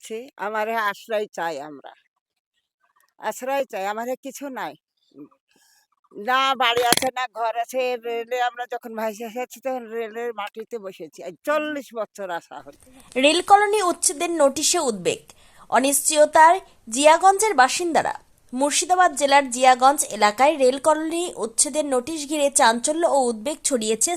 করছি, আমারে আশ্রয় চাই আমরা। আশ্রয় চাই, আমাদের কিছু নাই। উম না বাড়ি আছে, না ঘর আছে। রেলে আমরা যখন ভাইসে এসেছি তখন রেলের মাটিতে বসেছি। আজ ৪০ বছর আসা হলো। রেল কলোনি উচ্ছেদের নোটিশে উদ্বেগ, অনিশ্চয়তায় জিয়াগঞ্জের বাসিন্দারা। মুর্শিদাবাদ জেলার জিয়াগঞ্জ এলাকায় রেল কলোনি উচ্ছেদের নোটিশ ঘিরে চাঞ্চল্য ও উদ্বেগ ছড়িয়েছে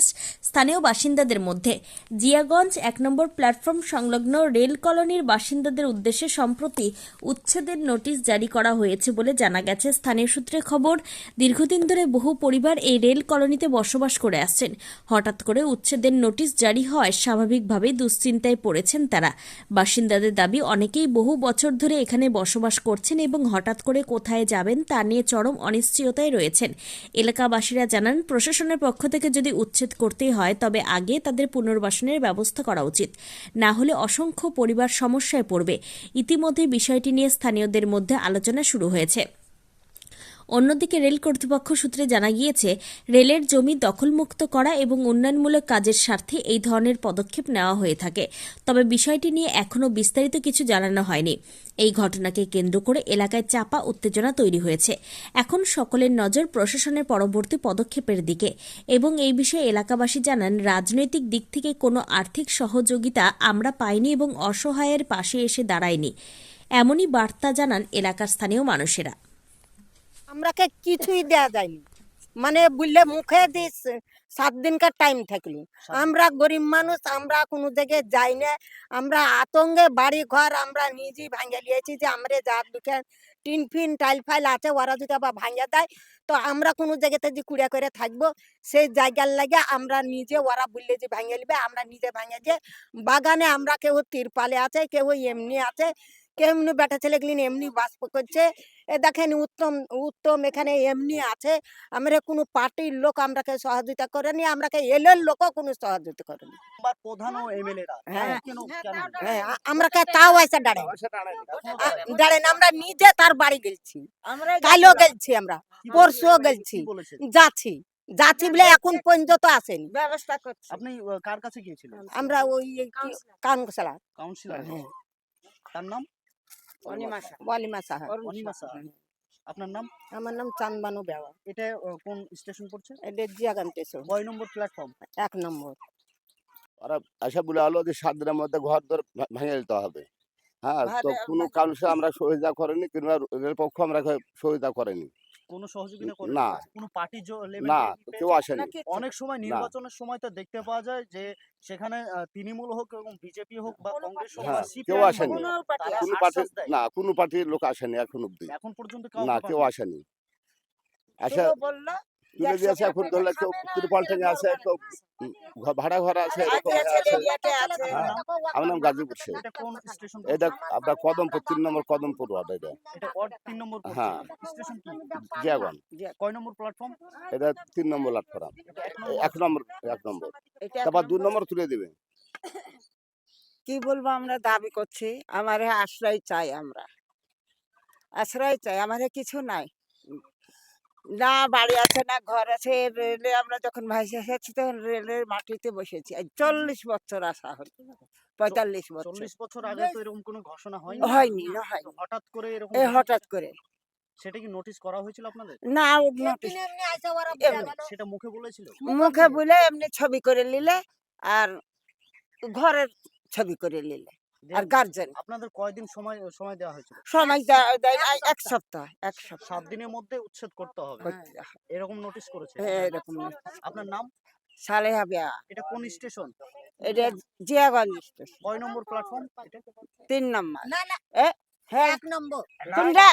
স্থানীয় বাসিন্দাদের মধ্যে। জিয়াগঞ্জ ১ নম্বর প্ল্যাটফর্ম সংলগ্ন রেল কলোনির বাসিন্দাদের উদ্দেশ্যে সম্প্রতি উচ্ছেদের নোটিশ জারি করা হয়েছে বলে জানা গেছে। স্থানীয় সূত্রে খবর, দীর্ঘদিন ধরে বহু পরিবার এই রেল কলোনিতে বসবাস করে আসছেন। হঠাৎ করে উচ্ছেদের নোটিশ জারি হওয়ায় স্বাভাবিকভাবেই দুশ্চিন্তায় পড়েছেন তারা। বাসিন্দাদের দাবি, অনেকেই বহু বছর ধরে এখানে বসবাস করছেন এবং হঠাৎ করে কোথায় যাবেন তা নিয়ে চরম অনিশ্চয়তায় রয়েছেন। এলাকাবাসীরা জানান, প্রশাসনের পক্ষ থেকে যদি উচ্ছেদ করতেই হয় তবে আগে তাদের পুনর্বাসনের ব্যবস্থা করা উচিত, না হলে অসংখ্য পরিবার সমস্যায় পড়বে। ইতিমধ্যে বিষয়টি নিয়ে স্থানীয়দের মধ্যে আলোচনা শুরু হয়েছে। অন্যদিকে রেল কর্তৃপক্ষ সূত্রে জানা গিয়েছে, রেলের জমি দখলমুক্ত করা এবং উন্নয়নমূলক কাজের স্বার্থে এই ধরনের পদক্ষেপ নেওয়া হয়ে থাকে। তবে বিষয়টি নিয়ে এখনও বিস্তারিত কিছু জানানো হয়নি। এই ঘটনাকে কেন্দ্র করে এলাকায় চাপা উত্তেজনা তৈরি হয়েছে। এখন সকলের নজর প্রশাসনের পরবর্তী পদক্ষেপের দিকে এবং এই বিষয়ে এলাকাবাসী জানান, রাজনৈতিক দিক থেকে কোনো আর্থিক সহযোগিতা আমরা পাইনি এবং অসহায়ের পাশে এসে দাঁড়ায়নি, এমনই বার্তা জানান এলাকার স্থানীয় মানুষেরা। আমরাকে কিছুই দেয়া যায়নি, মানে বললে মুখে দিস 7 দিনকার টাইম থাকলো। আমরা গরিব মানুষ, আমরা কোনো জায়গায় যাই না। আমরা আতঙ্কে বাড়ি ঘর আমরা নিজেই ভাঙে নিয়েছি, যে আমরা যা দুঃখে টিন ফিন টাইল ফাইল আছে ওরা যদি আবার ভাঙে দেয় তো আমরা কোনো জায়গাতে যে কুড়িয়া করে থাকবো সেই জায়গার লাগে আমরা নিজে, ওরা বললে যে ভাঙে নিবে আমরা নিজে ভাঙে যে বাগানে আমরা কেউ তিরপালে আছে, কেউ এমনি আছে, কেউ এমনি বেটা ছেলেগুলি এমনি বাস করছে। এ দেখেন উত্তম উত্তম এখানে এমনি আছে। আমরা কোনো পার্টির লোক আমরাকে সহযোগিতা করেনি, আমরাকে এলের লোকও কোনো সহযোগিতা করেনি। বা প্রধান ও এমএলএরা হ্যাঁ কেন কেন হ্যাঁ আমরাকে তাও এসে দাঁড়ায় দাঁড়েন, আমরা নিজে তার বাড়ি গেছি, কালও গেছি, আমরা পরশুও গেছি, বলেছেন? যাচ্ছি যাচ্ছি বলে এখন পর্যন্ত আসেনি। ব্যবস্থা করছি। আপনি কার কাছে গিয়েছিলেন? আমরা ওই কাউন্সিলর কাউন্সিলর। হ্যাঁ তার নাম বলিমা সাহেব। অনিমা সাহা। আপনার নাম? আমার নাম চান্দবানু বেওয়া। এটা কোন স্টেশন পড়ছে? এটা জিয়াগান স্টেশন, কয় নম্বর প্ল্যাটফর্ম? 1 নম্বর। ওরা এসে বলে হলো যে 7 দিনের মধ্যে ঘর দর ভেঙে দিতে হবে। হ্যাঁ, তো কোনো কাউন্সিলর আমরা সহযোগিতা করেনি, কিংবা রেল পক্ষ আমরা সহযোগিতা করেনি। কোন সহযোগিতা করে না। কোন পার্টি লেভেল না, থেকে কেউ পেয়েছে? আসেনি। অনেক সময় নির্বাচনের সময় তো দেখতে পাওয়া যায় যে সেখানে তৃণমূল হোক এবং বিজেপি হোক বা কংগ্রেস হোক বা হ্যাঁ, কেউ সিপিআইএম আসেনি। হোক, তারা কোনো পার্টি আশ্বাস দেয়। না, কোনো পার্টির লোক আসেনি এখন অব্দি। এখন পর্যন্ত না, কাউকে কেউ পাননি। আসেনি। আসে তুলে দিয়েছে, এখন ধরলে কেউ ত্রিপল টেনে আছে, কেউ ভাড়া ঘর আছে, এরকম আছে। হ্যাঁ, আমার নাম গাজীপুর শেখ। এটা কোন স্টেশন এটা পড়ছে? আপনার কদমপুর 3 নম্বর কদমপুর ওয়ার্ড এটা। এটা ওয়ার্ড 3 নম্বর পড়ছে। হ্যাঁ। স্টেশন কি? জিয়াগঞ্জ। কয় নম্বর প্ল্যাটফর্ম? এটা 3 নম্বর প্ল্যাটফর্ম। এটা 1 নম্বর। 1 নম্বর 1 নম্বর। এটা তারপর 2 নম্বর তুলে দিবে। কি বলবো, আমরা দাবি করছি, আমারে আশ্রয় চাই আমরা। আশ্রয় চাই, আমাদের কিছু নাই। উম না বাড়ি আছে, না ঘর আছে। রেলে আমরা যখন ভাইসে এসেছি তখন রেলের মাটিতে বসেছি। আজ ৪০ বছর আসা হলো। ৪৫ বছর। 40 বছর আগে তো এরকম কোনো ঘোষণা হয়নি। হয়নি, না হয়নি। হঠাৎ করে এরকম এই ঘোষণা- হঠাৎ করে। সেটা কি নোটিশ করা হয়েছিল আপনাদের? না নোটিশ এমনি সেটা মুখে বলেছিল? মুখে বলে এমনি ছবি করে নিলে আর ঘরের ছবি করে নিলে আর গার্জেন আপনাদের কয়দিন সময় সময় দেওয়া হয়েছিল? সময় দেয় 1 সপ্তাহ 1 সপ্তাহ 7 দিনের মধ্যে উচ্ছেদ করতে হবে, করতে হয়। এরকম নোটিশ করেছে। এরকম আপনার নাম? সালেহা বেয়া। এটা কোন স্টেশন? এটা জিয়াগঞ্জ স্টেশন, কয় নম্বর প্ল্যাটফর্ম এটা? 3 নম্বর। না না এ হ্যাঁ 1 নম্বর। কোনটা?